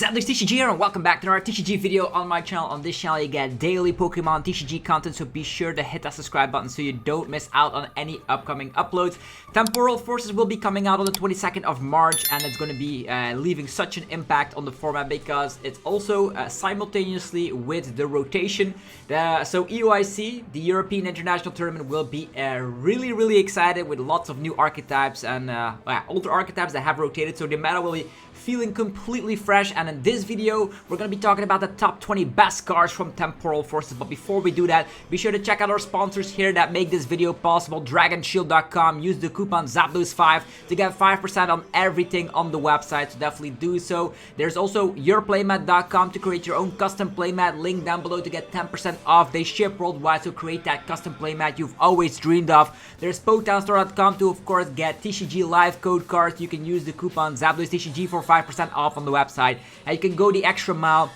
It's TCG here and welcome back to another TCG video on my channel. On this channel you get daily Pokemon TCG content, so be sure to hit that subscribe button so you don't miss out on any upcoming uploads. Temporal Forces will be coming out on the 22nd of March and it's going to be leaving such an impact on the format because it's also simultaneously with the rotation. So EUIC, the European International Tournament, will be really excited with lots of new archetypes and older archetypes that have rotated, so the meta will be feeling completely fresh. And in this video we're going to be talking about the top 20 best cards from Temporal Forces. But before we do that, be sure to check out our sponsors here that make this video possible. DragonShield.com. Use the coupon ZAPLOS5 to get 5% on everything on the website, so definitely do so. There's also YourPlaymat.com to create your own custom playmat. Link down below to get 10% off. They ship worldwide, so create that custom playmat you've always dreamed of. There's PokemonStore.com to of course get TCG live code cards. You can use the coupon ZAPLOSTCG for 5% off on the website, and you can go the extra mile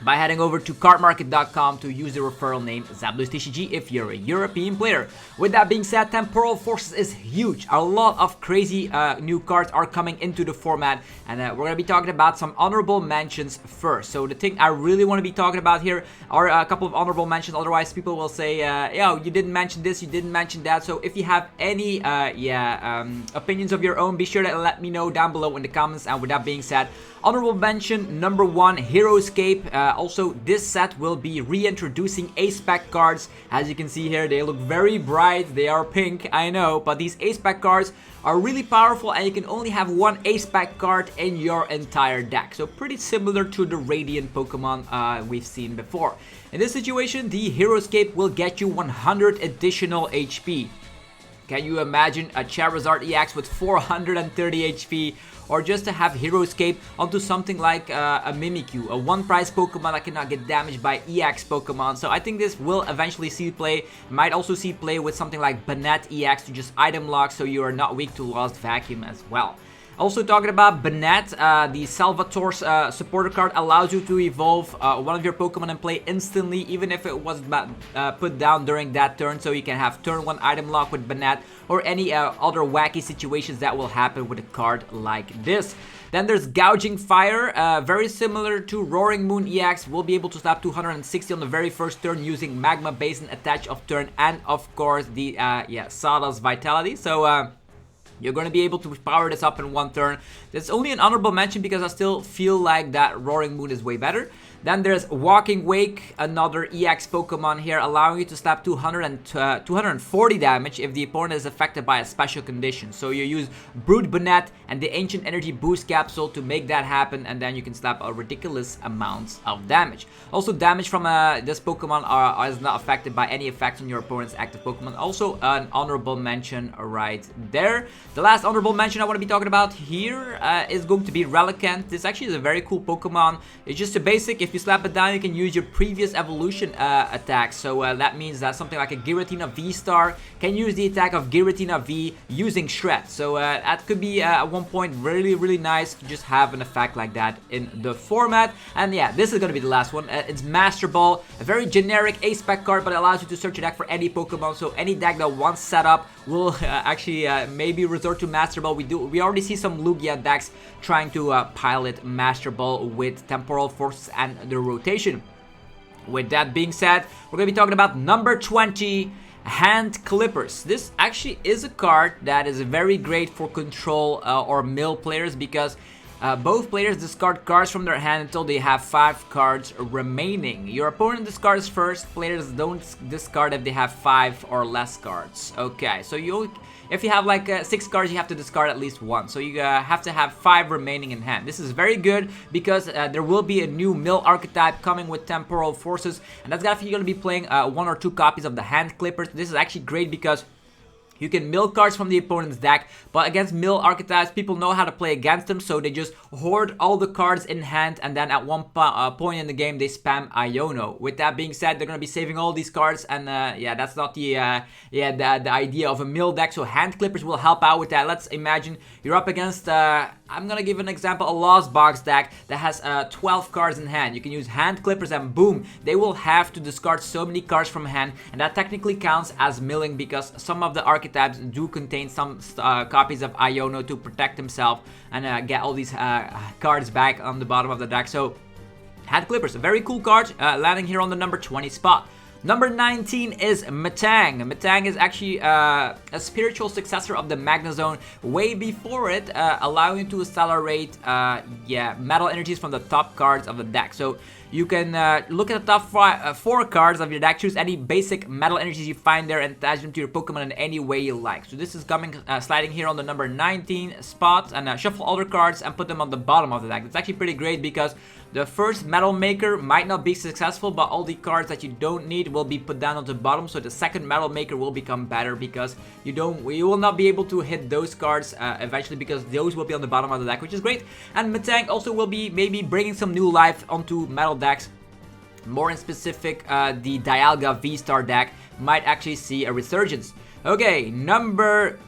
by heading over to cardmarket.com to use the referral name ZAPLOSTCG if you're a European player. With that being said, Temporal Forces is huge. A lot of crazy new cards are coming into the format, and we're going to be talking about some honorable mentions first. So the thing I really want to be talking about here are a couple of honorable mentions, otherwise people will say, yo, you didn't mention this, you didn't mention that. So if you have any opinions of your own, be sure to let me know down below in the comments. And with that being said, honorable mention number 1, Heroescape. Also, this set will be reintroducing ACE SPEC cards. As you can see here, they look very bright. They are pink, I know, but these ACE SPEC cards are really powerful, and you can only have one ACE SPEC card in your entire deck. So pretty similar to the Radiant Pokemon we've seen before. In this situation, the Heroescape will get you 100 additional HP. Can you imagine a Charizard EX with 430 HP? Or just to have Heroescape onto something like a Mimikyu, a one-price Pokemon that cannot get damaged by EX Pokemon. So I think this will eventually see play. Might also see play with something like Banette EX to just item lock, so you are not weak to Lost Vacuum as well. Also talking about Banette, the Salvatore's supporter card allows you to evolve one of your Pokemon and play instantly, even if it was put down during that turn. So you can have turn 1 item lock with Banette, or any other wacky situations that will happen with a card like this. Then there's Gouging Fire, very similar to Roaring Moon EX. We'll be able to slap 260 on the very first turn using Magma Basin attach of turn, and of course the Sawdust Vitality. So you're going to be able to power this up in one turn. That's only an honorable mention because I still feel like that Roaring Moon is way better. Then there's Walking Wake, another EX Pokemon here, allowing you to slap 240 damage if the opponent is affected by a special condition. So you use Brood Banette and the Ancient Energy Boost Capsule to make that happen, and then you can slap a ridiculous amount of damage. Also, damage from this Pokemon is not affected by any effect on your opponent's active Pokemon. Also, an honorable mention right there. The last honorable mention I want to be talking about here is going to be Relicanth. This actually is a very cool Pokemon. It's just a basic. If you slap it down, you can use your previous evolution attack. So that means that something like a Giratina VSTAR can use the attack of Giratina V using Shred. So that could be at one point really nice to just have an effect like that in the format. And yeah, this is going to be the last one. It's Master Ball, a very generic ACE SPEC card, but it allows you to search your deck for any Pokemon. So any deck that wants setup will actually maybe resort to Master Ball. We already see some Lugia decks trying to pilot Master Ball with Temporal Forces and the rotation. With that being said, we're going to be talking about number 20, Hand Clippers. This actually is a card that is very great for control or mill players, because both players discard cards from their hand until they have 5 cards remaining. Your opponent discards first. Players don't discard if they have 5 or less cards. Okay, so if you have like 6 cards, you have to discard at least 1. So you have to have 5 remaining in hand. This is very good because there will be a new mill archetype coming with Temporal Forces, and that's definitely going to be playing 1 or 2 copies of the Hand Clippers. This is actually great because you can mill cards from the opponent's deck, but against mill archetypes, people know how to play against them, so they just hoard all the cards in hand, and then at one point in the game, they spam Iono. With that being said, they're going to be saving all these cards, and yeah, that's not the idea of a mill deck, so Hand Clippers will help out with that. Let's imagine you're up against, I'm going to give an example, a Lost Box deck that has 12 cards in hand. You can use Hand Clippers and boom, they will have to discard so many cards from hand, and that technically counts as milling because some of the archetypes archetypes do contain some copies of Iono to protect himself and get all these cards back on the bottom of the deck. So Hat Clippers, a very cool card, landing here on the number 20 spot. Number 19 is Metang. Metang is actually a spiritual successor of the Magnezone way before it, allowing you to accelerate metal energies from the top cards of the deck. So you can look at the top 4 cards of your deck, choose any basic metal energies you find there and attach them to your Pokemon in any way you like. So this is coming sliding here on the number 19 spot, and shuffle all the cards and put them on the bottom of the deck. It's actually pretty great because the first metal maker might not be successful, but all the cards that you don't need will be put down on the bottom, so the second metal maker will become better because you will not be able to hit those cards eventually, because those will be on the bottom of the deck, which is great. And Metang also will be maybe bringing some new life onto metal decks. More in specific, the Dialga VSTAR deck might actually see a resurgence. Okay, number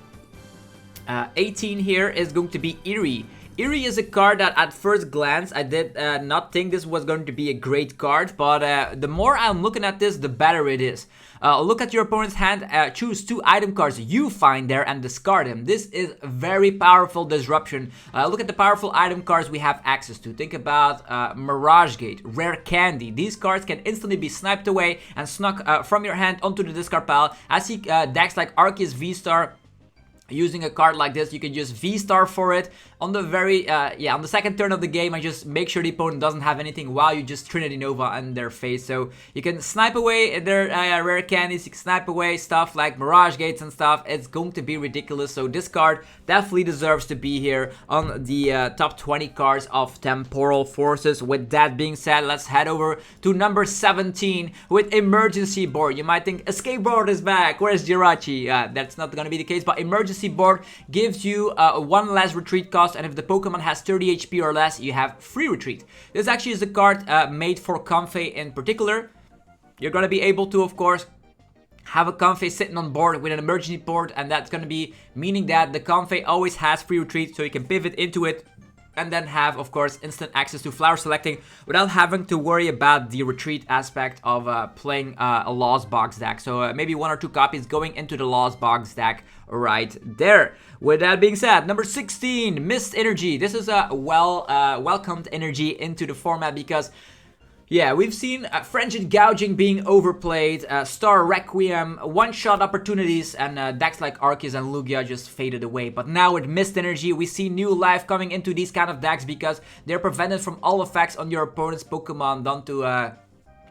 18 here is going to be Eerie. Eerie is a card that at first glance I did not think this was going to be a great card, but the more I'm looking at this, the better it is. Look at your opponent's hand, choose 2 item cards you find there and discard them. This is very powerful disruption. Look at the powerful item cards we have access to. Think about Mirage Gate, Rare Candy. These cards can instantly be sniped away and snuck from your hand onto the discard pile. I see decks like Arceus VSTAR using a card like this. You can just V-Star for it on the on the second turn of the game, and just make sure the opponent doesn't have anything while you just Trinity Nova in their face. So you can snipe away their rare candies, you can snipe away stuff like Mirage Gates and stuff. It's going to be ridiculous. So this card definitely deserves to be here on the top 20 cards of Temporal Forces. With that being said, let's head over to number 17 with Emergency Board. You might think Escape Board is back, where's Jirachi? That's not going to be the case, but Emergency Board gives you 1 less retreat cost, and if the Pokemon has 30 HP or less, you have free retreat. This actually is a card made for Comfey in particular. You're going to be able to, of course, have a Comfey sitting on board with an emergency board, and that's going to be meaning that the Comfey always has free retreat, so you can pivot into it and then have, of course, instant access to flower selecting without having to worry about the retreat aspect of playing a Lost Box deck. So maybe 1 or 2 copies going into the Lost Box deck right there. With that being said, number 16, Mist Energy. This is a welcomed energy into the format because, yeah, we've seen Frenzied Gouging being overplayed, Star Requiem, one-shot opportunities, and decks like Arceus and Lugia just faded away. But now with Mist Energy, we see new life coming into these kind of decks because they're prevented from all effects on your opponent's Pokemon done to...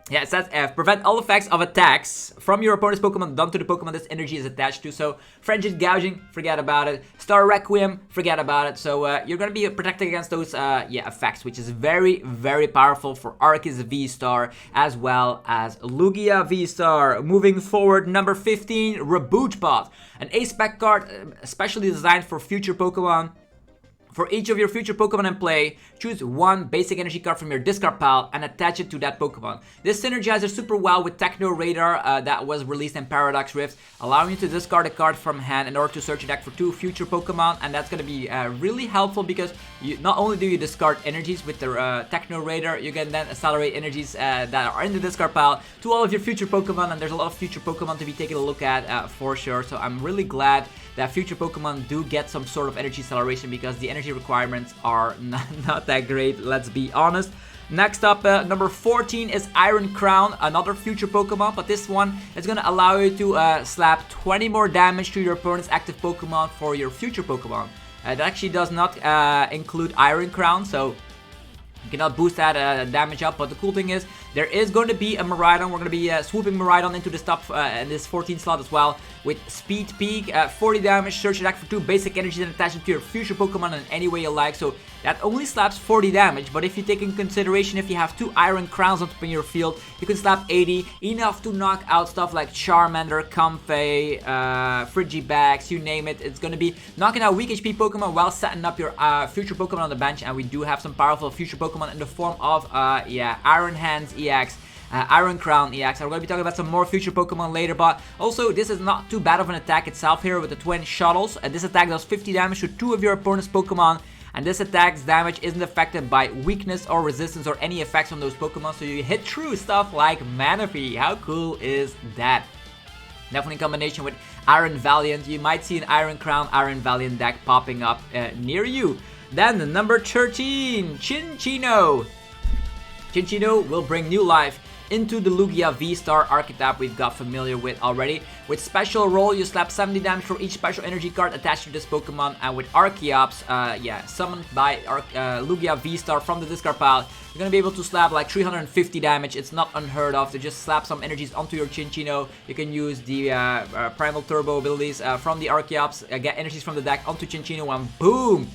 yeah, it says F. Prevent all effects of attacks from your opponent's Pokemon done to the Pokemon this energy is attached to. So, Frenzied Gouging, forget about it. Star Requiem, forget about it. So, you're going to be protected against those effects, which is very, very powerful for Arceus VSTAR as well as Lugia VSTAR. Moving forward, number 15, Reboot Pod. An ACE SPEC card especially designed for future Pokemon. For each of your future Pokemon in play, choose 1 basic energy card from your discard pile and attach it to that Pokemon. This synergizes super well with Techno Radar that was released in Paradox Rift, allowing you to discard a card from hand in order to search a deck for 2 future Pokemon, and that's going to be really helpful because not only do you discard energies with the Techno Radar, you can then accelerate energies that are in the discard pile to all of your future Pokemon, and there's a lot of future Pokemon to be taking a look at for sure. So I'm really glad that future Pokemon do get some sort of energy acceleration because the energy requirements are not that great, let's be honest. Next up, number 14 is Iron Crown, another future Pokemon, but this one is going to allow you to slap 20 more damage to your opponent's active Pokemon for your future Pokemon. That actually does not include Iron Crown, so you cannot boost that damage up, but the cool thing is there is going to be a Miraidon. We're going to be swooping Miraidon into this top in this 14 slot as well with Speed Peak, 40 damage, search attack for 2 basic energies and attach them to your future Pokemon in any way you like. So that only slaps 40 damage, but if you take in consideration if you have 2 Iron Crowns on top in your field, you can slap 80, enough to knock out stuff like Charmander, Comfey, Frigibax, you name it. It's going to be knocking out weak HP Pokemon while setting up your future Pokemon on the bench, and we do have some powerful future Pokemon in the form of Iron Hands EX, Iron Crown EX. We're going to be talking about some more future Pokemon later, but also this is not too bad of an attack itself here with the twin shuttles. This attack does 50 damage to 2 of your opponent's Pokemon, and this attack's damage isn't affected by weakness or resistance or any effects on those Pokemon, so you hit true stuff like Manaphy. How cool is that? Definitely in combination with Iron Valiant. You might see an Iron Crown, Iron Valiant deck popping up near you. Then number 13, Cinccino. Cinccino will bring new life into the Lugia VSTAR archetype we've got familiar with already. With special roll, you slap 70 damage for each special energy card attached to this Pokemon, and with Archeops, summoned by Lugia VSTAR from the discard pile, you're gonna be able to slap like 350 damage. It's not unheard of to just slap some energies onto your Cinccino. You can use the Primal Turbo abilities from the Archeops, get energies from the deck onto Cinccino, and boom!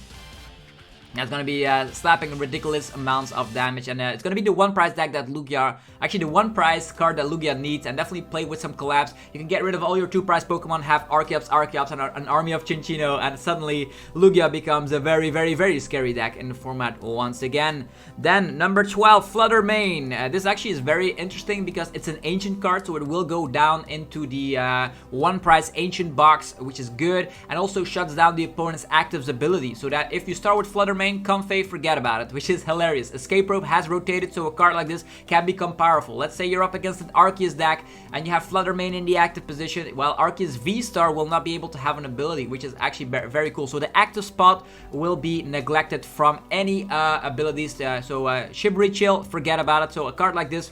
That's going to be slapping ridiculous amounts of damage, and it's going to be the one prize deck that Lugia, actually the one prize card that Lugia needs, and definitely play with some collabs. You can get rid of all your 2 prize Pokemon, have Archeops, and an army of Cinccino, and suddenly Lugia becomes a very, very, very scary deck in the format once again. Then number 12, Flutter Mane. This actually is very interesting because it's an ancient card, so it will go down into the one prize ancient box, which is good, and also shuts down the opponent's actives ability, so that if you start with Flutter Mane, Comfey, forget about it, which is hilarious. Escape Rope has rotated, so a card like this can become powerful. Let's say you're up against an Arceus deck and you have Flutter Mane in the active position. Well, Arceus VSTAR will not be able to have an ability, which is actually very cool. So the active spot will be neglected from any abilities. Shibari Chill, forget about it. So a card like this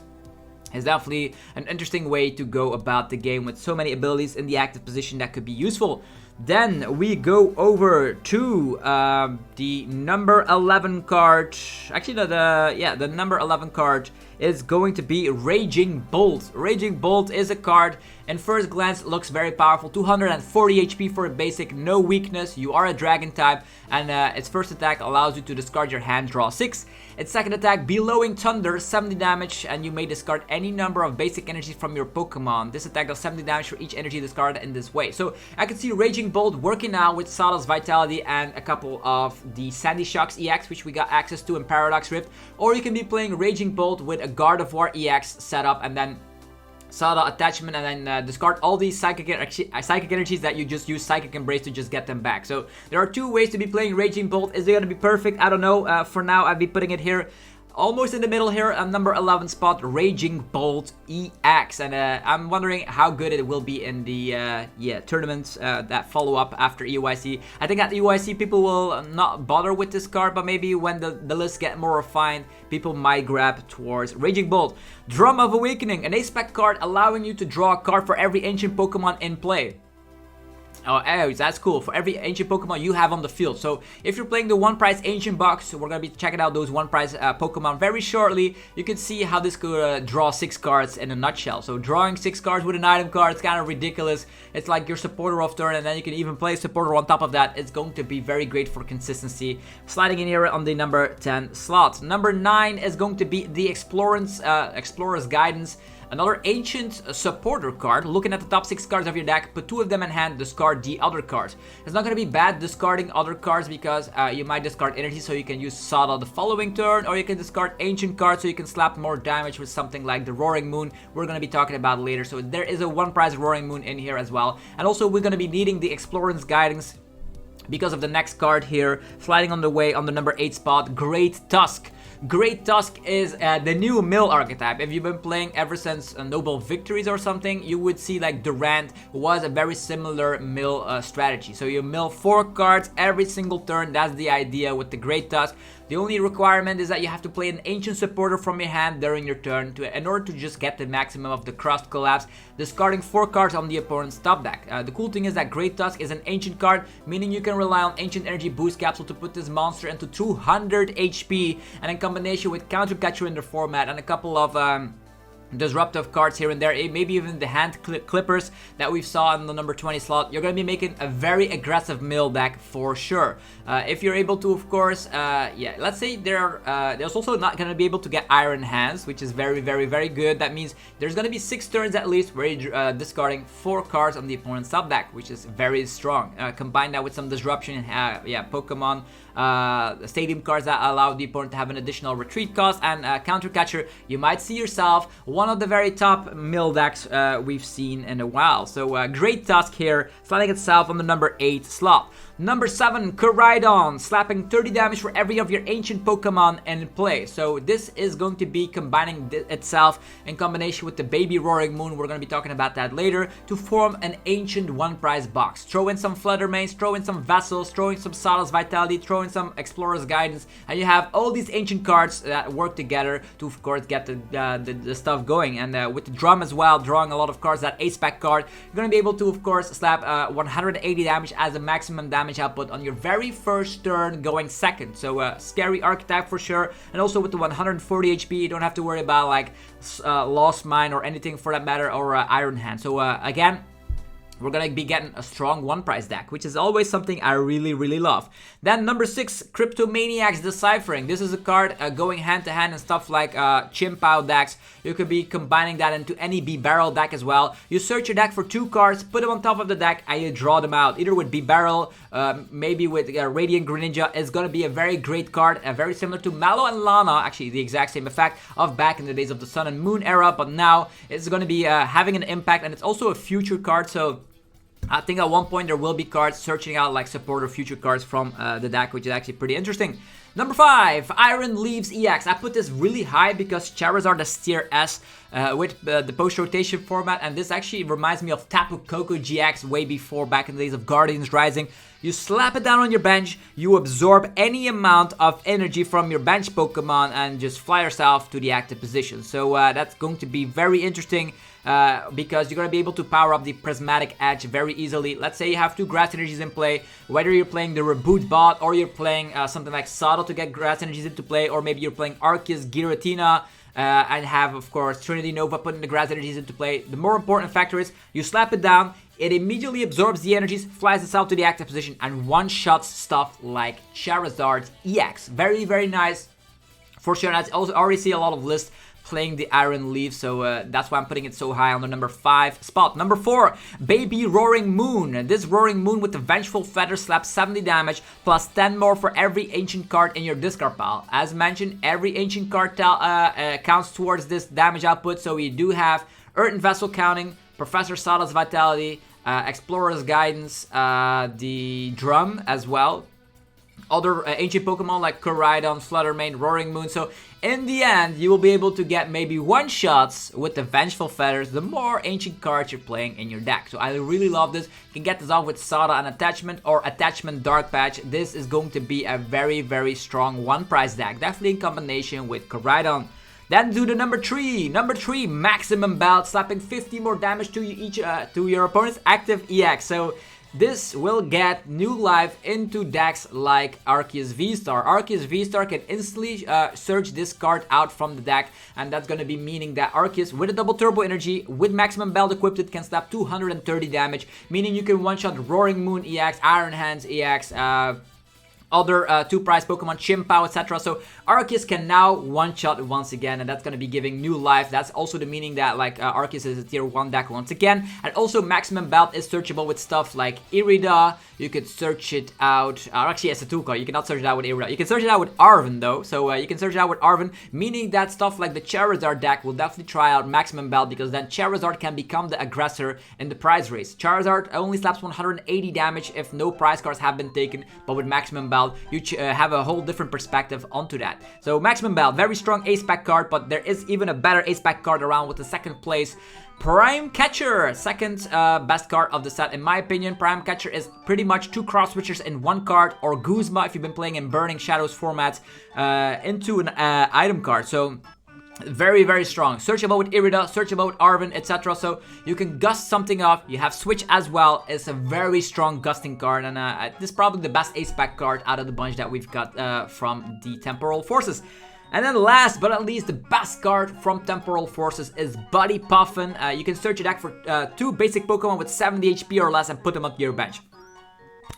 is definitely an interesting way to go about the game with so many abilities in the active position that could be useful. Then we go over to the number 11 card. Actually, the number 11 card is going to be Raging Bolt. Raging Bolt is a card, and first glance looks very powerful. 240 HP for a basic, no weakness. You are a dragon type, and its first attack allows you to discard your hand, draw 6. Its second attack, Bellowing Thunder, 70 damage, and you may discard any number of basic energies from your Pokemon. This attack does 70 damage for each energy discarded in this way. So I can see Raging Bolt working out with Sawdust Vitality and a couple of the Sandy Shocks EX, which we got access to in Paradox Rift, or you can be playing Raging Bolt with a Guard of War EX setup, and then Sada attachment, and then discard all these psychic energies that you just use Psychic Embrace to just get them back. So there are 2 ways to be playing Raging Bolt. Is it going to be perfect? I don't know. For now, I'd be putting it here almost in the middle here, number 11 spot, Raging Bolt EX, and I'm wondering how good it will be in the tournaments that follow up after EUIC. I think at EUIC people will not bother with this card, but maybe when the lists get more refined, people might grab towards Raging Bolt. Drum of Awakening, an ACE SPEC card allowing you to draw a card for every ancient Pokemon in play. Oh, that's cool. For every ancient Pokemon you have on the field. So if you're playing the one prize ancient box, we're gonna be checking out those one prize Pokemon very shortly. You can see how this could draw 6 cards in a nutshell. So drawing 6 cards with an item card is kind of ridiculous. It's like your supporter of turn, and then you can even play a supporter on top of that. It's going to be very great for consistency. Sliding in here on the number 10 slot. Number 9 is going to be the Explorer's Guidance. Another ancient supporter card. Looking at the top 6 cards of your deck, put 2 of them in hand, discard the other cards. It's not going to be bad discarding other cards because you might discard energy, so you can use Sada the following turn, or you can discard ancient cards so you can slap more damage with something like the Roaring Moon we're going to be talking about later. So there is a one prize Roaring Moon in here as well. And also we're going to be needing the Explorer's Guidance because of the next card here, sliding on the way on the number 8 spot, Great Tusk. Great Tusk is the new mill archetype. If you've been playing ever since Noble Victories or something, you would see like Durant was a very similar mill strategy. So you mill 4 cards every single turn. That's the idea with the Great Tusk. The only requirement is that you have to play an ancient supporter from your hand during your turn in order to just get the maximum of the Crust Collapse, discarding 4 cards on the opponent's top deck. The cool thing is that Great Tusk is an ancient card, meaning you can rely on Ancient Energy Boost Capsule to put this monster into 200 HP, and in combination with Counter Catcher in the format and a couple of disruptive cards here and there, maybe even the hand clippers that we saw in the number 20 slot, you're going to be making a very aggressive mill deck for sure. If you're able to, of course, let's say there's also not going to be able to get Iron Hands, which is very, very, very good. That means there's going to be 6 turns at least where you're discarding 4 cards on the opponent's sub deck, which is very strong. Combine that with some disruption, Pokemon Stadium cards that allow the opponent to have an additional retreat cost, and Counter Catcher, you might see yourself one of the very top mill decks we've seen in a while. So Great Tusk here, sliding itself on the number 8 slot. Number 7, Koraidon, slapping 30 damage for every of your ancient Pokemon in play. So this is going to be combining itself in combination with the Baby Roaring Moon, we're going to be talking about that later, to form an ancient one prize box. Throw in some Flutter Manes, throw in some Vessels, throw in some Sada's Vitality, throw in some Explorer's Guidance, and you have all these ancient cards that work together to, of course, get the stuff going. And with the drum as well, drawing a lot of cards, that ACE SPEC card, you're going to be able to, of course, slap 180 damage as a maximum damage output on your very first turn going second. So scary archetype for sure. And also with the 140 HP, you don't have to worry about like Lost Mine or anything for that matter, or Iron Hand. So again, we're gonna be getting a strong one prize deck, which is always something I really love. Then number 6, Cryptomaniac's Deciphering. This is a card going hand to hand and stuff like Chimpao decks. You could be combining that into any B-Barrel deck as well. You search your deck for 2 cards, put them on top of the deck, and you draw them out. Either with B-Barrel, maybe with Radiant Greninja. Is gonna be a very great card, very similar to Mallow and Lana, actually the exact same effect of back in the days of the Sun and Moon era, but now it's gonna be having an impact, and it's also a future card, so I think at one point there will be cards searching out like support or future cards from the deck, which is actually pretty interesting. Number 5, Iron Leaves EX. I put this really high because Charizard is tier S with the post-rotation format, and this actually reminds me of Tapu Koko GX way before, back in the days of Guardians Rising. You slap it down on your bench, you absorb any amount of energy from your bench Pokemon and just fly yourself to the active position. So that's going to be very interesting because you're going to be able to power up the Prismatic Edge very easily. Let's say you have 2 Grass Energies in play, whether you're playing the Reboot Pod or you're playing something like Saddle to get Grass Energies into play, or maybe you're playing Arceus Giratina and have, of course, Trinity Nova putting the Grass Energies into play. The more important factor is you slap it down, it immediately absorbs the energies, flies itself to the active position, and one-shots stuff like Charizard EX. Very nice. For sure, I also already see a lot of lists playing the Iron Leaf, so that's why I'm putting it so high on the number 5 spot. Number 4, Baby Roaring Moon. This Roaring Moon with the Vengeful Feather slaps 70 damage plus 10 more for every ancient card in your discard pile. As mentioned, every ancient card counts towards this damage output, so we do have Earthen Vessel counting, Professor Sada's Vitality, Explorer's Guidance, the Drum as well. Other ancient Pokemon like Koraidon, Flutter Mane, Roaring Moon. So in the end, you will be able to get maybe one-shots with the Vengeful Feathers the more ancient cards you're playing in your deck. So I really love this. You can get this off with Sada and Attachment or Attachment Dark Patch. This is going to be a very strong one prize deck, definitely in combination with Koraidon. Then to the number 3. Number 3, Maximum Belt, slapping 50 more damage to each to your opponent's active EX. So this will get new life into decks like Arceus VSTAR. Arceus VSTAR can instantly search this card out from the deck, and that's going to be meaning that Arceus with a double turbo energy with Maximum Belt equipped, it can slap 230 damage, meaning you can one-shot Roaring Moon EX, Iron Hands EX, other 2 prize Pokemon, Chimpao, etc. So Arceus can now one-shot once again, and that's going to be giving new life. That's also the meaning that like Arceus is a tier 1 deck once again. And also Maximum Belt is searchable with stuff like Irida. You could search it out, actually as a 2 card, you cannot search it out with Irida. You can search it out with Arven though, so you can search it out with Arven, meaning that stuff like the Charizard deck will definitely try out Maximum Belt, because then Charizard can become the aggressor in the prize race. Charizard only slaps 180 damage if no prize cards have been taken, but with Maximum Belt you have a whole different perspective onto that. So Maximum Belt, very strong ACE SPEC card, but there is even a better ACE SPEC card around with the 2nd place Prime Catcher, 2nd best card of the set in my opinion. Prime Catcher is pretty much 2 cross switchers in 1 card, or Guzma if you've been playing in Burning Shadows formats, into an item card. So very strong. Searchable with Irida, searchable with Arven, etc. So you can gust something off. You have Switch as well. It's a very strong gusting card, and this is probably the best ACE SPEC card out of the bunch that we've got from the Temporal Forces. And then last but not least, the best card from Temporal Forces is Buddy Poffin. You can search your deck for 2 basic Pokemon with 70 HP or less and put them up your bench.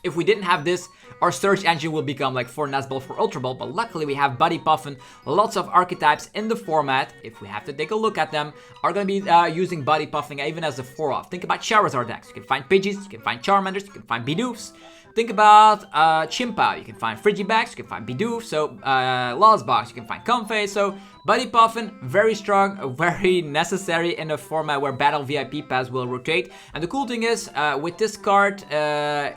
If we didn't have this, our search engine will become like for Nesball, for Ultra Ball, but luckily we have Buddy Poffin. Lots of archetypes in the format, if we have to take a look at them, are going to be using Buddy Poffin even as a 4-off. Think about Charizard decks. You can find Pidgeys, you can find Charmanders, you can find Bidoofs. think about Chimpa, you can find Frigibax, you can find Bidoof, so Lozbox, you can find Comfey, so Buddy Poffin, very strong, very necessary in a format where Battle VIP Pass will rotate. And the cool thing is, with this card,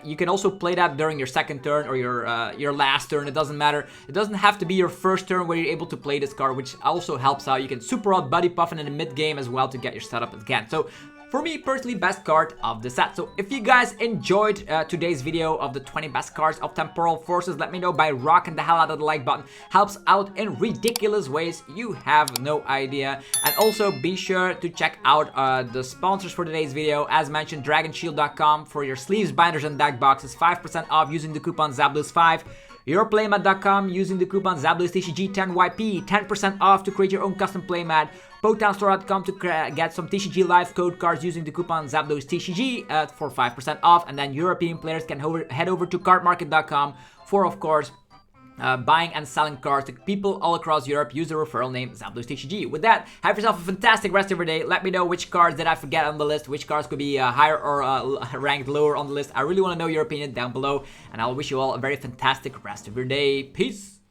you can also play that during your second turn or your last turn, it doesn't matter. It doesn't have to be your first turn where you're able to play this card, which also helps out. You can super out Buddy Poffin in the mid game as well to get your setup again. So for me, personally, best card of the set. So if you guys enjoyed today's video of the 20 best cards of Temporal Forces, let me know by rocking the hell out of the like button. Helps out in ridiculous ways. You have no idea. And also be sure to check out the sponsors for today's video. As mentioned, dragonshield.com for your sleeves, binders, and deck boxes. 5% off using the coupon ZABLUS5. Europlaymat.com using the coupon ZABLUSTCG10YP. 10% off to create your own custom playmat. PokemonStore.com to get some TCG live code cards using the coupon ZABLUSTCG for 5% off. And then European players can head over to cardmarket.com for, of course, buying and selling cards to people all across Europe. Use the referral name ZABLUSTCG. With that, have yourself a fantastic rest of your day. Let me know which cards did I forget on the list, which cards could be higher or ranked lower on the list. I really want to know your opinion down below, and I'll wish you all a very fantastic rest of your day. Peace!